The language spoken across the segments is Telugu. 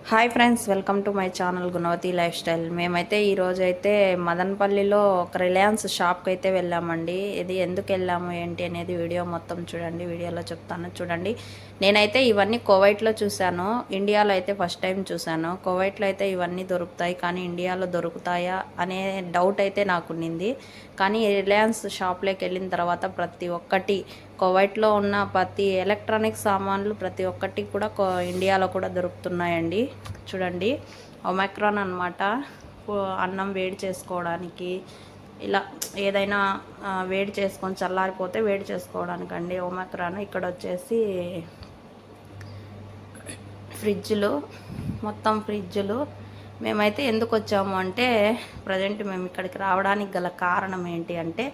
Hi friends, welcome to my channel Gunavathi life style. మేమైతే ఈరోజైతే మదనపల్లిలో ఒక రిలయన్స్ షాప్కి అయితే వెళ్ళామండి. ఇది ఎందుకు వెళ్ళాము ఏంటి అనేది వీడియో మొత్తం చూడండి. వీడియోలో చెప్తాను చూడండి. నేనైతే ఇవన్నీ కువైట్లో చూశాను, ఇండియాలో అయితే ఫస్ట్ టైం చూశాను. కువైట్లో అయితే ఇవన్నీ దొరుకుతాయి, కానీ ఇండియాలో దొరుకుతాయా అనే డౌట్ అయితే నాకు ఉండింది. కానీ రిలయన్స్ షాప్లోకి వెళ్ళిన తర్వాత ప్రతి ఒక్కటి కువైట్లో ఉన్న ప్రతి ఎలక్ట్రానిక్ సామాన్లు ప్రతి ఒక్కటి కూడా ఇండియాలో కూడా దొరుకుతున్నాయండి. చూడండి, ఒమైక్రాన్ అనమాట. అన్నం వేడి చేసుకోవడానికి, ఇలా ఏదైనా వేడి చేసుకొని చల్లారిపోతే వేడి చేసుకోవడానికి అండి ఒమైక్రాన్. ఇక్కడ వచ్చేసి ఫ్రిడ్జ్లు, మొత్తం ఫ్రిడ్జ్లు. మేమైతే ఎందుకు వచ్చాము అంటే, ప్రజెంట్ మేము ఇక్కడికి రావడానికి గల కారణం ఏంటి అంటే,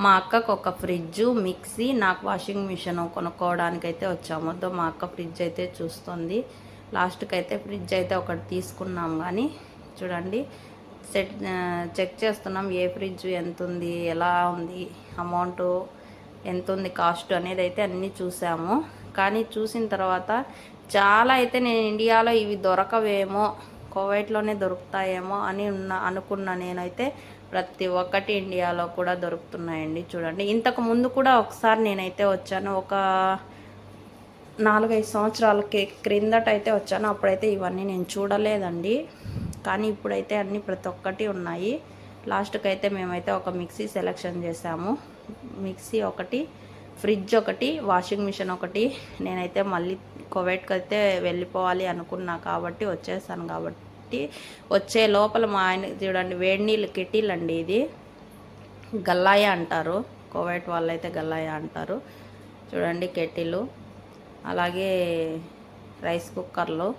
మా అక్కకు ఒక ఫ్రిడ్జు, మిక్సీ, నాకు వాషింగ్ మిషన్ కొనుక్కోవడానికి అయితే వచ్చాము. మా అక్క ఫ్రిడ్జ్ అయితే చూస్తుంది. లాస్ట్కి అయితే ఫ్రిడ్జ్ అయితే ఒకటి తీసుకున్నాం. కానీ చూడండి, చెక్ చేస్తున్నాం ఏ ఫ్రిడ్జ్ ఎంత ఉంది, ఎలా ఉంది, అమౌంట్ ఎంత ఉంది, కాస్ట్ అనేది అయితే అన్నీ చూసాము. కానీ చూసిన తర్వాత చాలా అయితే నేను ఇండియాలో ఇవి దొరకవేమో, కువైట్లోనే దొరుకుతాయేమో అని అనుకున్నా. నేనైతే ప్రతి ఒక్కటి ఇండియాలో కూడా దొరుకుతున్నాయండి. చూడండి, ఇంతకు ముందు కూడా ఒకసారి నేనైతే వచ్చాను, ఒక 4-5 సంవత్సరాల క్రిందట అయితే వచ్చాను. అప్పుడైతే ఇవన్నీ నేను చూడలేదండి. కానీ ఇప్పుడైతే అన్నీ ప్రతి ఒక్కటి ఉన్నాయి. లాస్ట్కి అయితే మేమైతే ఒక మిక్సీ సెలెక్షన్ చేసాము. మిక్సీ ఒకటి, ఫ్రిడ్జ్ ఒకటి, వాషింగ్ మిషన్ ఒకటి. నేనైతే మళ్ళీ కువైట్కి అయితే వెళ్ళిపోవాలి అనుకున్నా కాబట్టి వచ్చేసాను. కాబట్టి వచ్చే లోపల మా ఆయన చూడండి, వేడి నీళ్ళు కెటిల్ అండి. ఇది గల్లాయ అంటారు, కువైట్ వాళ్ళైతే గల్లాయ అంటారు. చూడండి, కెటిలు, అలాగే రైస్ కుక్కర్లు,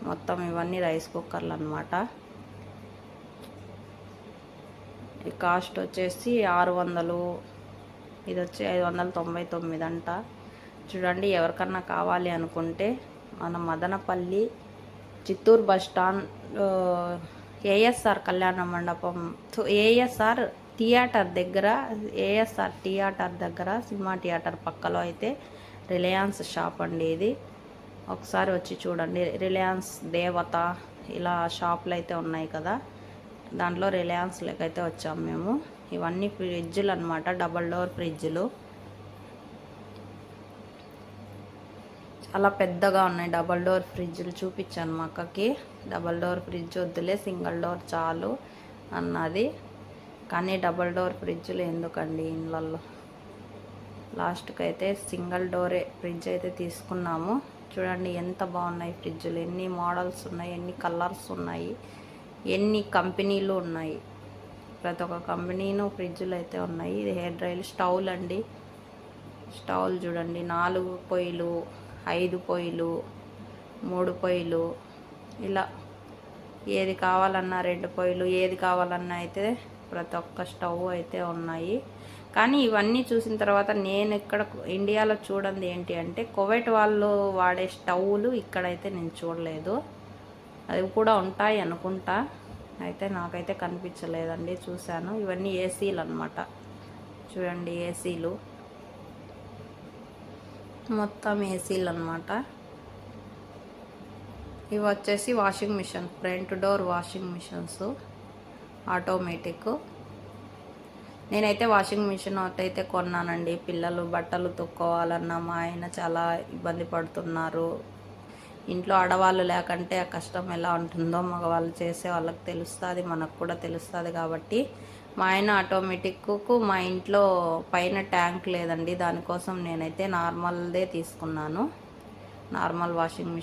మొత్తం ఇవన్నీ రైస్ కుక్కర్లు అన్నమాట. ఈ కాస్ట్ వచ్చేసి 600, ఇది వచ్చి 599 అంట. చూడండి, ఎవరికన్నా కావాలి అనుకుంటే మన Madanapalle Chittoor bus stand, ASR కళ్యాణ మండపం, ఏఎస్ఆర్ థియేటర్ దగ్గర, ఏఎస్ఆర్ థియేటర్ దగ్గర, సినిమా థియేటర్ పక్కలో అయితే రిలయన్స్ షాప్ అండి. ఇది ఒకసారి వచ్చి చూడండి. రిలయన్స్ దేవత ఇలా షాపులు అయితే ఉన్నాయి కదా, దాంట్లో రిలయన్స్లోకి అయితే వచ్చాము మేము. ఇవన్నీ ఫ్రిడ్జ్లు అనమాట, డబల్ డోర్ ఫ్రిడ్జ్లు. చాలా పెద్దగా ఉన్నాయి డబల్ డోర్ ఫ్రిడ్జ్లు. చూపించాను మా అక్కకి, డబల్ డోర్ ఫ్రిడ్జ్ వద్దులే, సింగిల్ డోర్ చాలు అన్నది. కానీ డబల్ డోర్ ఫ్రిడ్జ్లు ఎందుకండి ఇళ్ళల్లో. లాస్ట్కి అయితే సింగిల్ డోరే ఫ్రిడ్జ్ అయితే తీసుకున్నాము. చూడండి ఎంత బాగున్నాయి ఫ్రిడ్జ్లు, ఎన్ని మోడల్స్ ఉన్నాయి, ఎన్ని కలర్స్ ఉన్నాయి, ఎన్ని కంపెనీలు ఉన్నాయి. ప్రతి ఒక్క కంపెనీను ఫ్రిడ్జ్లు అయితే ఉన్నాయి. ఇది హెయిర్ డ్రైలు, స్టవ్లు అండి. స్టవ్లు చూడండి, 4 పొయ్యిలు, 5 పొయ్యిలు, 3 పొయ్యిలు, ఇలా ఏది కావాలన్నా 2 పొయ్యిలు, ఏది కావాలన్నా అయితే ప్రతి ఒక్క స్టవ్ అయితే ఉన్నాయి. కానీ ఇవన్నీ చూసిన తర్వాత నేను ఇక్కడ ఇండియాలో చూడండి ఏంటి అంటే, కువైట్ వాళ్ళు వాడే స్టవ్లు ఇక్కడైతే నేను చూడలేదు. అవి కూడా ఉంటాయి అనుకుంటా, అయితే నాకైతే కనిపించలేదండి. చూశాను. ఇవన్నీ ఏసీలు అనమాట. చూడండి, ఏసీలు, మొత్తం ఏసీలు అనమాట. ఇవి వచ్చేసి washing machine, front door washing machines, automatic. నేనైతే వాషింగ్ మిషన్ అయితే కొన్నానండి. పిల్లలు బట్టలు తొక్కోవాలన్నా మా ఆయన చాలా ఇబ్బంది పడుతున్నారు. ఇంట్లో ఆడవాళ్ళు లేకంటే ఆ కష్టం ఎలా ఉంటుందో మగవాళ్ళు చేసే వాళ్ళకి తెలుస్తుంది, మనకు కూడా తెలుస్తుంది. కాబట్టి మా ఆయన ఆటోమేటిక్కు, మా ఇంట్లో పైన ట్యాంక్ లేదండి, దానికోసం నేనైతే నార్మల్దే తీసుకున్నాను, నార్మల్ వాషింగ్ మిషన్.